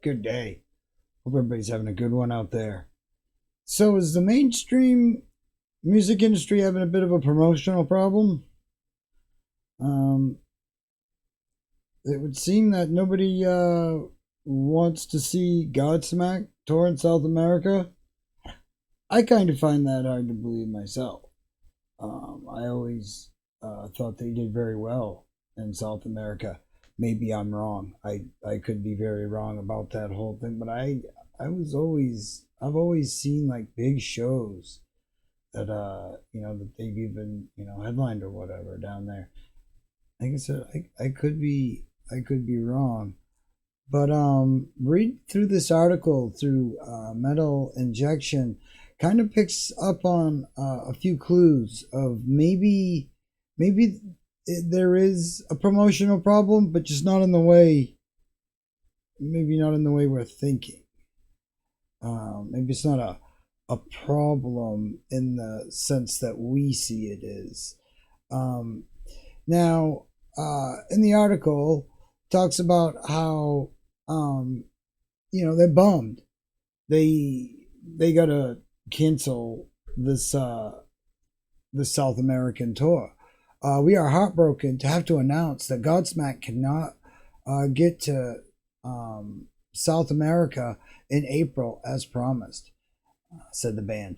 Good day. Hope everybody's having a good one out there. So, is the mainstream music industry having a bit of a promotional problem? Um, it would seem that nobody wants to see Godsmack tour in South America. I kind of find that hard to believe myself. I always thought they did very well in South America. Maybe I'm wrong. I could be very wrong about that whole thing, but I've always seen like big shows that that they've even headlined or whatever down there. Like I said, I could be wrong, but read through this article through Metal Injection kind of picks up on a few clues of maybe there is a promotional problem, but just not in the way, maybe not in the way we're thinking. Maybe it's not a problem in the sense that we see it is. Um, Now, in the article, talks about how they're bummed. They gotta cancel this South American tour. We are heartbroken to have to announce that Godsmack cannot get to South America in April as promised, said the band.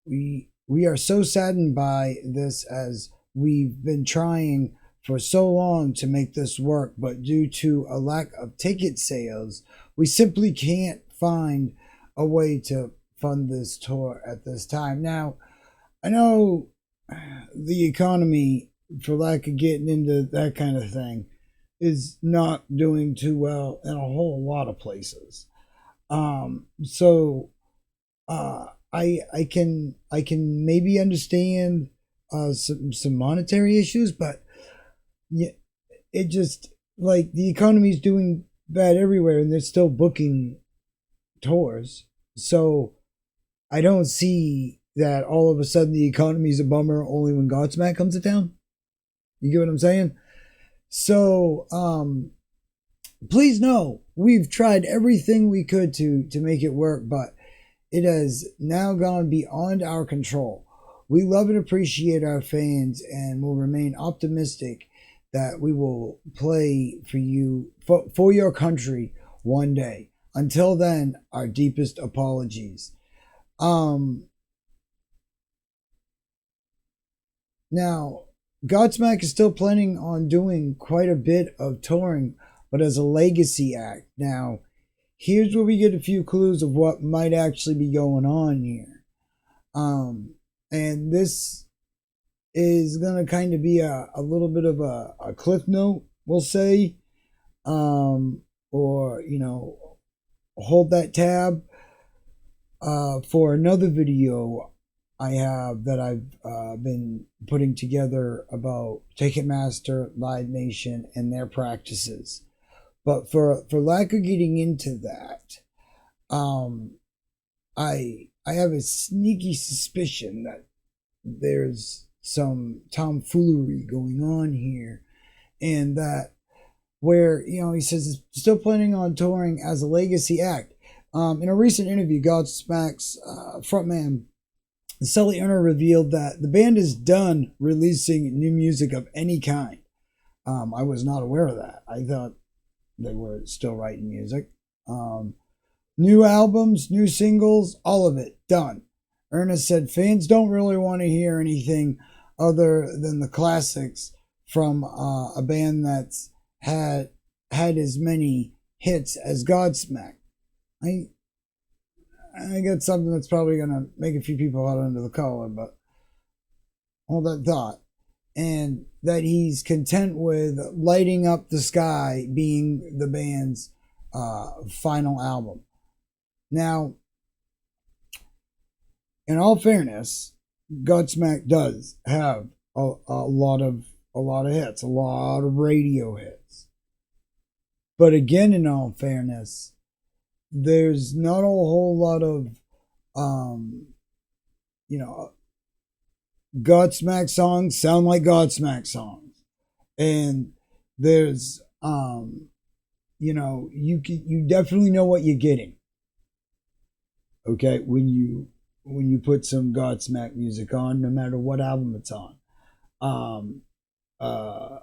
We are so saddened by this as we've been trying for so long to make this work, but due to a lack of ticket sales, we simply can't find a way to fund this tour at this time. Now, I know the economy, for lack of getting into that kind of thing, is not doing too well in a whole lot of places. So I can maybe understand some monetary issues, but yeah, it just like the economy's doing bad everywhere, and they're still booking tours. So I don't see that all of a sudden the economy's a bummer only when Godsmack comes to town. You get what I'm saying? So please know we've tried everything we could to make it work, but it has now gone beyond our control. We love and appreciate our fans and will remain optimistic that we will play for you, for your country one day. Until then, our deepest apologies. Um, Now, Godsmack is still planning on doing quite a bit of touring, but as a legacy act. Now, here's where we get a few clues of what might actually be going on here. And this is going to kind of be a little bit of a cliff note, we'll say. Or, hold that tab for another video I have that I've been putting together about Ticketmaster, Live Nation, and their practices. But for lack of getting into that, I have a sneaky suspicion that there's some tomfoolery going on here, and that where he says he's still planning on touring as a legacy act. In a recent interview, Godsmack's frontman Sully Erner revealed that the band is done releasing new music of any kind. I was not aware of that. I thought they were still writing music. New albums, new singles, all of it done. Ernest said fans don't really want to hear anything other than the classics from a band that's had as many hits as Godsmack. I got something that's probably going to make a few people out under the collar, but hold that thought. And that he's content with Lighting Up the Sky being the band's final album. Now, in all fairness, Godsmack does have a lot of hits, a lot of radio hits. But again, in all fairness, there's not a whole lot of Godsmack songs sound like Godsmack songs, and there's you definitely know what you're getting. Okay, when you put some Godsmack music on, no matter what album it's on. Um, uh,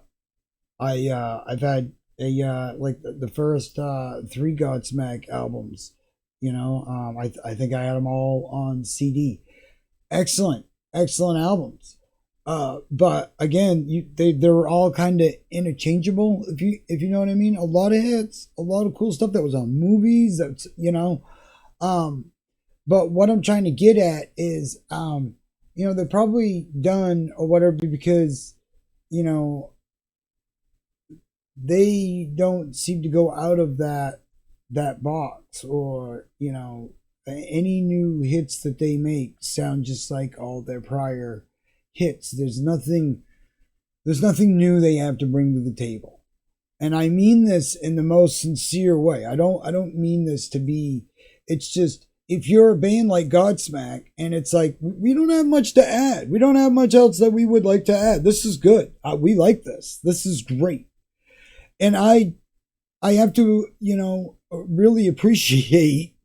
I've had a like the first three Godsmack albums. I think I had them all on CD. Excellent, excellent albums. But again, they were all kind of interchangeable. If you know what I mean, a lot of hits, a lot of cool stuff that was on movies. That's um, but what I'm trying to get at is they're probably done or whatever because you know they don't seem to go out of that box, or any new hits that they make sound just like all their prior hits. There's nothing new they have to bring to the table, and I mean this in the most sincere way. I don't mean this to be. It's just, if you're a band like Godsmack and it's like, we don't have much to add, we don't have much else that we would like to add, this is good, we like this is great. And I have to really appreciate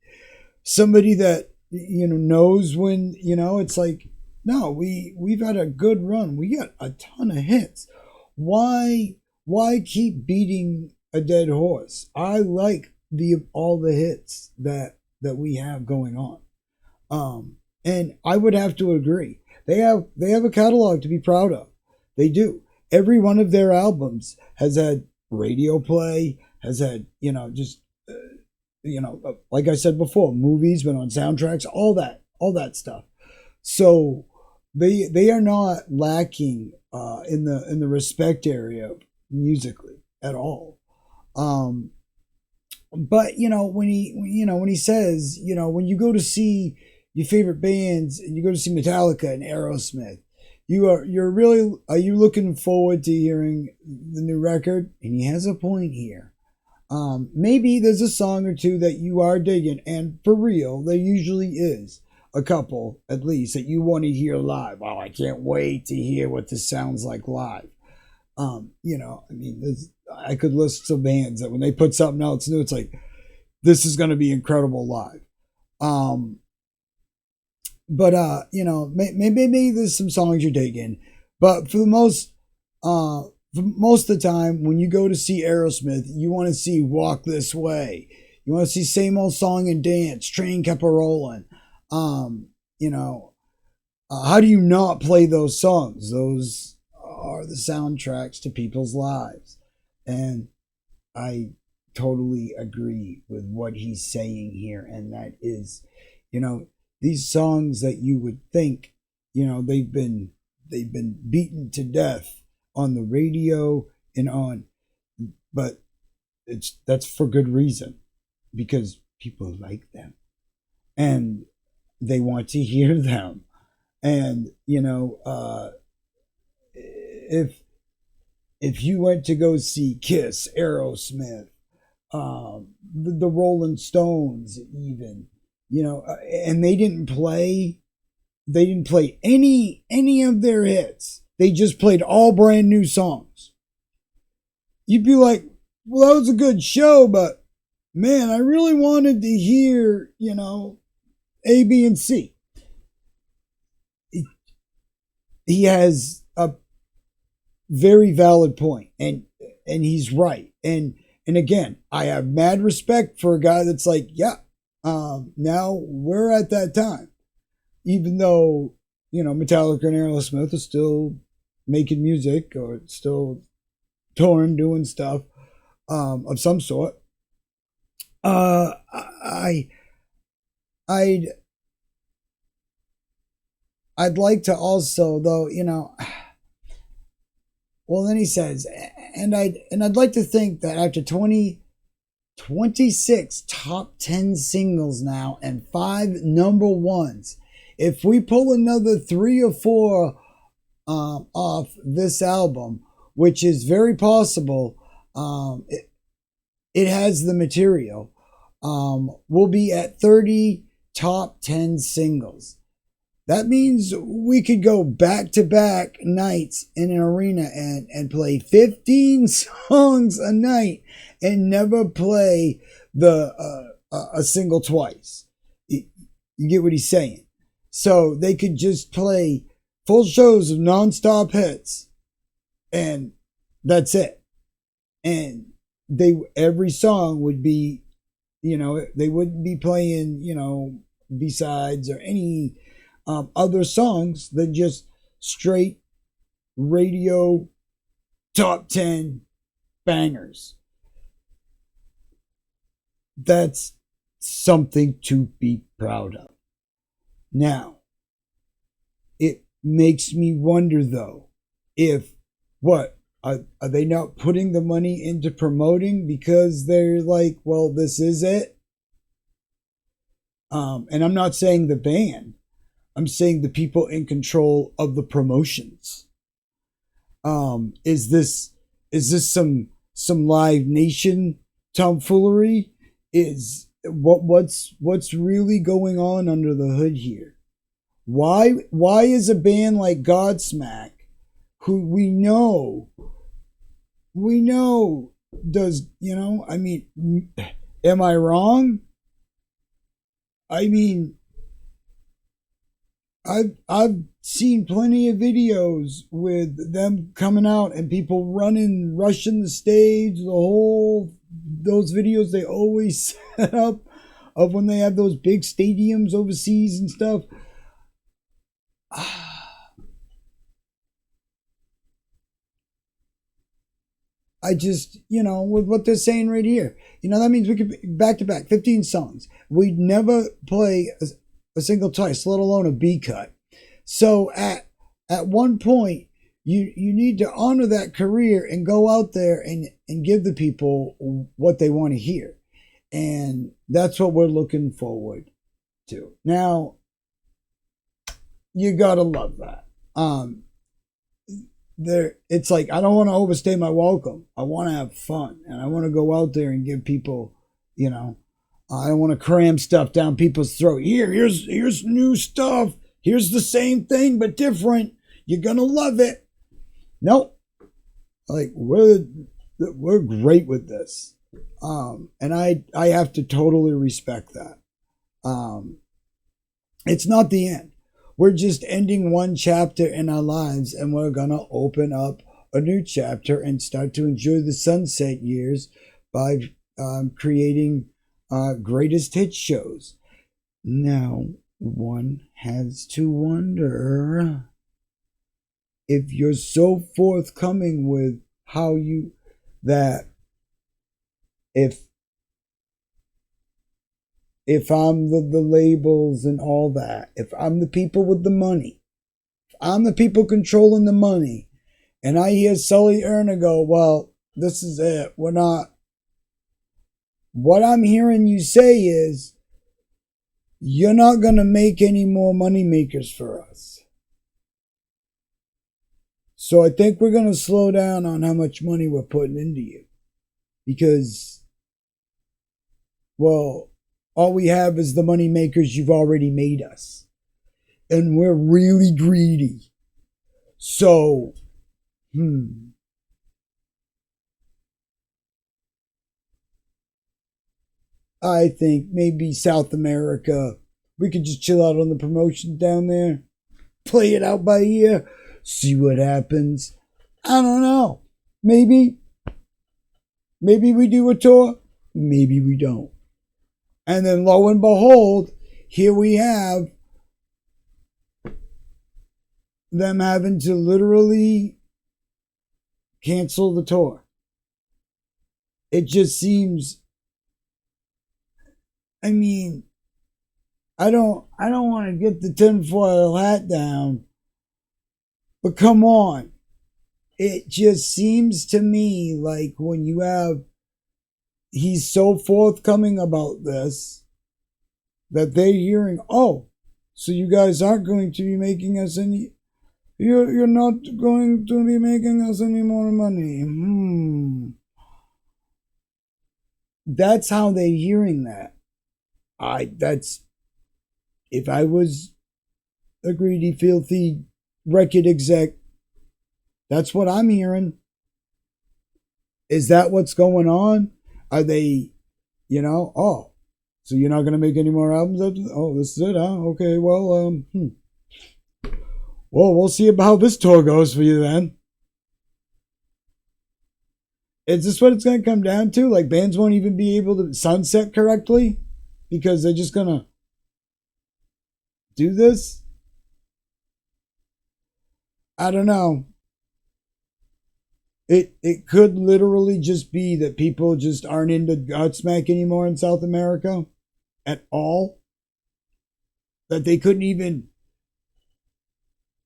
somebody that knows when it's like, no, we've had a good run, we got a ton of hits. Why keep beating a dead horse? I like all the hits that we have going on. And I would have to agree, they have a catalog to be proud of. They do. Every one of their albums has had radio play, has had just like I said before, movies, been on soundtracks, all that stuff. So they are not lacking in the respect area musically at all. But when he says, when you go to see your favorite bands and you go to see Metallica and Aerosmith, are you looking forward to hearing the new record? And he has a point here. Maybe there's a song or two that you are digging, and for real, there usually is a couple at least that you want to hear live. Oh, I can't wait to hear what this sounds like live. I could list some bands that when they put something else new, it's like, this is going to be incredible live. But maybe there's some songs you're digging, but for most of the time, when you go to see Aerosmith, you want to see Walk This Way. You want to see Same Old Song and Dance, Train Kept a Rolling. How do you not play those songs? Those are the soundtracks to people's lives. And I totally agree with what he's saying here. And that is, these songs that you would think, they've been beaten to death on the radio and on, but that's for good reason, because people like them and they want to hear them. And if you went to go see Kiss, Aerosmith, the Rolling Stones, even, and they didn't play any of their hits, they just played all brand new songs, you'd be like, well, that was a good show, but man, I really wanted to hear, A, B, and C. He has a very valid point, and he's right. And again, I have mad respect for a guy that's like, yeah, now we're at that time, even though Metallica and Aerosmith are still making music or still touring, doing stuff of some sort. I'd like to also, though, well, then he says, and I'd like to think that after 26 top 10 singles now and 5 number ones, if we pull another 3 or 4 off this album, which is very possible, it has the material, we'll be at 30 top 10 singles. That means we could go back-to-back nights in an arena and play 15 songs a night and never play a single twice. You get what he's saying? So they could just play full shows of non-stop hits, and that's it. And every song would be, they wouldn't be playing, B-sides or any other songs than just straight radio top 10 bangers. That's something to be proud of. Now, it makes me wonder though, if are they not putting the money into promoting because they're like, well, this is it? And I'm not saying the band. I'm saying the people in control of the promotions. Is this some Live Nation tomfoolery? What's really going on under the hood here? Why is a band like GODSMACK, who we know does, I mean, am I wrong? I mean, I've seen plenty of videos with them coming out and people rushing the stage, those videos they always set up of when they have those big stadiums overseas and stuff. I just, with what they're saying right here, that means we could back to back 15 songs. We'd never play a single twice, let alone a B cut. So at one point, you need to honor that career and go out there and give the people what they want to hear. And that's what we're looking forward to. Now, you gotta love that. It's like, I don't want to overstay my welcome. I want to have fun, and I want to go out there and give people, I don't want to cram stuff down people's throat. Here's new stuff. Here's the same thing but different. You're gonna love it. Nope. Like, we're great with this, and I have to totally respect that. It's not the end. We're just ending one chapter in our lives, and we're going to open up a new chapter and start to enjoy the sunset years by creating greatest hit shows. Now, one has to wonder if you're so forthcoming with how if I'm the labels and all that, if I'm the people with the money, if I'm the people controlling the money, and I hear Sully Erna go, well, this is it, we're not. What I'm hearing you say is, you're not going to make any more money makers for us. So I think we're going to slow down on how much money we're putting into you. Because, well, all we have is the money makers you've already made us. And we're really greedy. So, I think maybe South America, we could just chill out on the promotion down there. Play it out by ear. See what happens. I don't know. Maybe we do a tour. Maybe we don't. And then lo and behold, here we have them having to literally cancel the tour. It just seems, I mean, I don't want to get the tinfoil hat down, but come on. It just seems to me like when you have, he's so forthcoming about this that they're hearing, oh, so you guys aren't going to be making us any, you're not going to be making us any more money. That's how they're hearing that. If I was a greedy, filthy record exec. That's what I'm hearing. Is that what's going on? Are they, oh, so you're not going to make any more albums? Oh, this is it, huh? Okay, well, well, we'll see how this tour goes for you then. Is this what it's going to come down to? Like, bands won't even be able to sunset correctly because they're just going to do this? I don't know. It could literally just be that people just aren't into Godsmack anymore in South America at all. That they couldn't even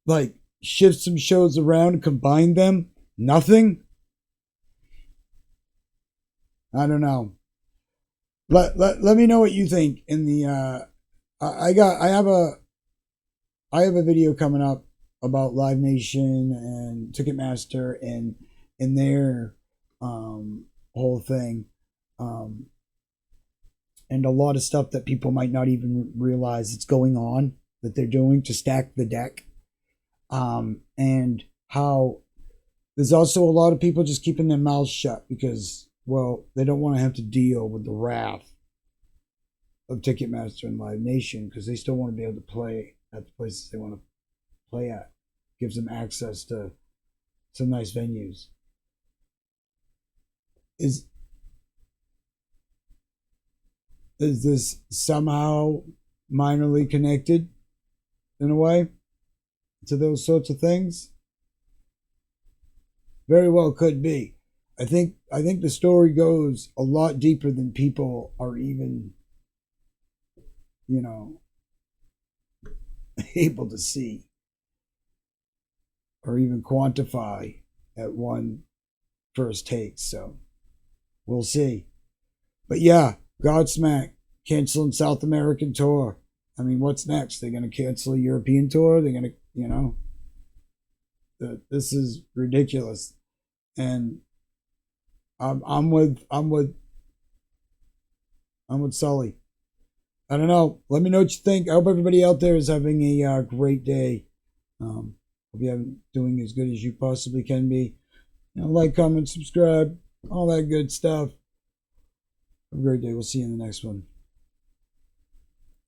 like shift some shows around, combine them. Nothing. I don't know. Let me know what you think in the I have a video coming up about Live Nation and Ticketmaster and their whole thing, and a lot of stuff that people might not even realize it's going on that they're doing to stack the deck, and how there's also a lot of people just keeping their mouths shut because, well, they don't want to have to deal with the wrath of Ticketmaster and Live Nation because they still want to be able to play at the places they want to play at. Gives them access to some nice venues. Is this somehow minorly connected in a way to those sorts of things? Very well could be. I think the story goes a lot deeper than people are even, able to see or even quantify at one first take. So we'll see. But yeah, Godsmack canceling South American tour. I mean, what's next? They're going to cancel a European tour. They're going to, this is ridiculous. And I'm with Sully. I don't know. Let me know what you think. I hope everybody out there is having a great day. Hope you're doing as good as you possibly can be. Like, comment, subscribe, all that good stuff. Have a great day. We'll see you in the next one.